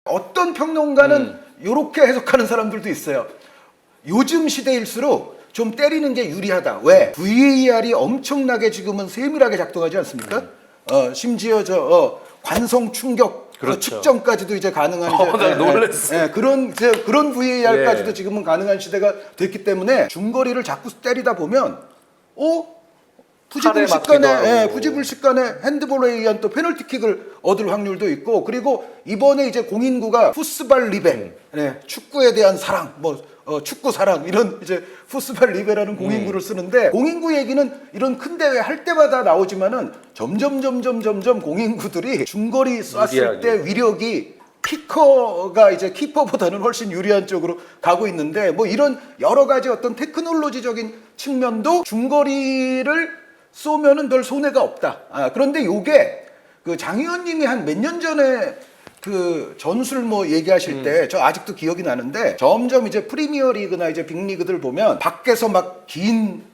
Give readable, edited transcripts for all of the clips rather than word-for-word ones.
어떤 평론가는 이렇게 해석하는 사람들도 있어요. 요즘 시대일수록 좀 때리는 게 유리하다. 왜? VAR이 엄청나게 지금은 세밀하게 작동하지 않습니까? 심지어 관성 충격 그렇죠. 측정까지도 이제 가능한 나 놀랐어. 그런 VAR까지도 지금은 가능한 시대가 됐기 때문에 중거리를 자꾸 때리다 보면 부지불식간에 핸드볼에 의한 또 페널티킥을 얻을 확률도 있고, 그리고 이번에 이제 공인구가 푸스발 리베, 축구에 대한 사랑, 축구 사랑 이런 이제 푸스발 리베라는 공인구를 쓰는데, 공인구 얘기는 이런 큰 대회 할 때마다 나오지만은 점점 공인구들이 중거리 쐈을 때 위력이 키커가 이제 키퍼보다는 훨씬 유리한 쪽으로 가고 있는데, 뭐 이런 여러 가지 어떤 테크놀로지적인 측면도 중거리를 쏘면은 별 손해가 없다. 그런데 요게 그 장 의원님이 한 몇 년 전에 그 전술 뭐 얘기하실 때 저 아직도 기억이 나는데, 점점 이제 프리미어 리그나 이제 빅리그들 보면 밖에서 막 긴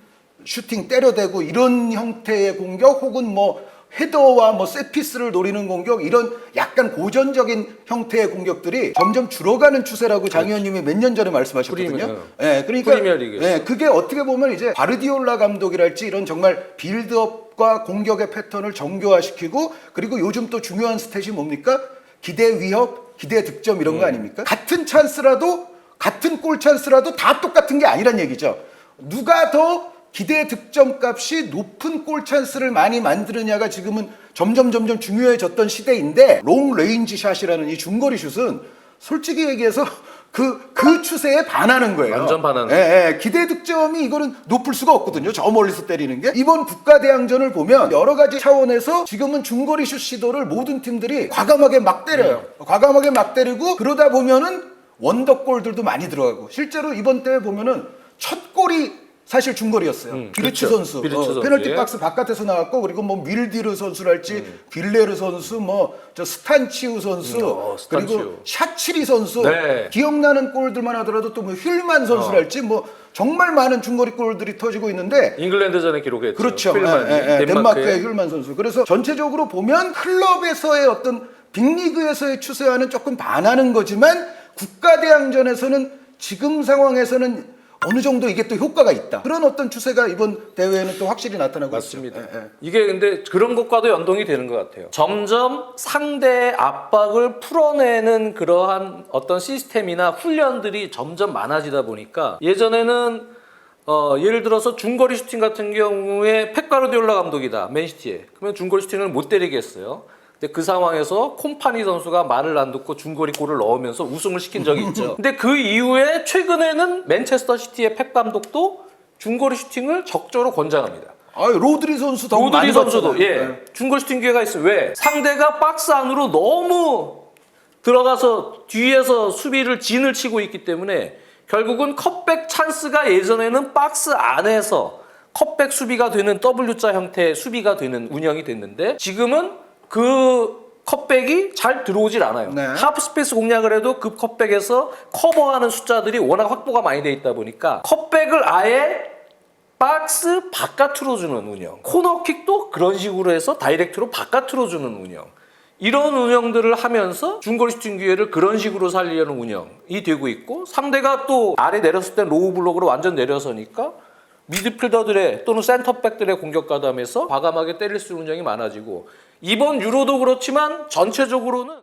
슈팅 때려대고 이런 형태의 공격, 혹은 뭐 헤더와 뭐 세피스를 노리는 공격, 이런 약간 고전적인 형태의 공격들이 점점 줄어가는 추세라고 장 의원님이 몇 년 전에 말씀하셨거든요. 그러니까 그게 어떻게 보면 이제 바르디올라 감독이랄지 이런 정말 빌드업과 공격의 패턴을 정교화시키고, 그리고 요즘 또 중요한 스탯이 뭡니까? 기대 위협, 기대 득점 이런 거 아닙니까? 같은 찬스라도, 같은 골 찬스라도 다 똑같은 게 아니란 얘기죠. 누가 더 기대 득점 값이 높은 골 찬스를 많이 만드느냐가 지금은 점점 중요해졌던 시대인데, 롱 레인지 샷이라는 이 중거리 슛은 솔직히 얘기해서 그 추세에 반하는 거예요. 완전 반하는. 기대 득점이 이거는 높을 수가 없거든요. 저 멀리서 때리는 게. 이번 국가대항전을 보면 여러 가지 차원에서 지금은 중거리 슛 시도를 모든 팀들이 과감하게 막 때려요. 과감하게 막 때리고, 그러다 보면은 원더골들도 많이 들어가고, 실제로 이번 대회 보면은 첫 골이 사실 중거리였어요. 비르츠 선수, 페널티 박스 바깥에서 나왔고, 그리고 뭐 밀디르 선수랄지, 빌레르 선수, 뭐 저 스탄치우 선수, 그리고 샤치리 선수, 기억나는 골들만 하더라도 또 뭐 휠만 선수랄지, 뭐 정말 많은 중거리 골들이 터지고 있는데, 잉글랜드전에 기록했죠. 그렇죠. 덴마크의 휠만 선수. 그래서 전체적으로 보면 클럽에서의 어떤 빅리그에서의 추세와는 조금 반하는 거지만, 국가대항전에서는 지금 상황에서는 어느 정도 이게 또 효과가 있다. 그런 어떤 추세가 이번 대회에는 또 확실히 나타나고 맞습니다. 있죠. 이게 근데 그런 것과도 연동이 되는 것 같아요. 점점 상대의 압박을 풀어내는 그러한 어떤 시스템이나 훈련들이 점점 많아지다 보니까, 예전에는 예를 들어서 중거리 슈팅 같은 경우에 펩 가르디올라 감독이다, 맨시티에. 그러면 중거리 슈팅을 못 때리겠어요. 근데 그 상황에서 콤파니 선수가 말을 안 듣고 중거리 골을 넣으면서 우승을 시킨 적이 있죠. 근데 그 이후에 최근에는 맨체스터 시티의 펩 감독도 중거리 슈팅을 적극적으로 권장합니다. 로드리 선수도 로드리 선수도 중거리 슈팅 기회가 있어요. 왜? 상대가 박스 안으로 너무 들어가서 뒤에서 수비를 진을 치고 있기 때문에, 결국은 컷백 찬스가 예전에는 박스 안에서 컷백 수비가 되는 W자 형태의 수비가 되는 운영이 됐는데, 지금은 그 컷백이 잘 들어오질 않아요. 하프 스페이스 공략을 해도 그 컷백에서 커버하는 숫자들이 워낙 확보가 많이 돼 있다 보니까, 컷백을 아예 박스 바깥으로 주는 운영, 코너킥도 그런 식으로 해서 다이렉트로 바깥으로 주는 운영, 이런 운영들을 하면서 중거리 슈팅 기회를 그런 식으로 살리려는 운영이 되고 있고, 상대가 또 아래 내렸을 때 로우 블록으로 완전 내려서니까 미드필더들의 또는 센터백들의 공격 가담해서 과감하게 때릴 수 있는 운영이 많아지고, 이번 유로도 그렇지만 전체적으로는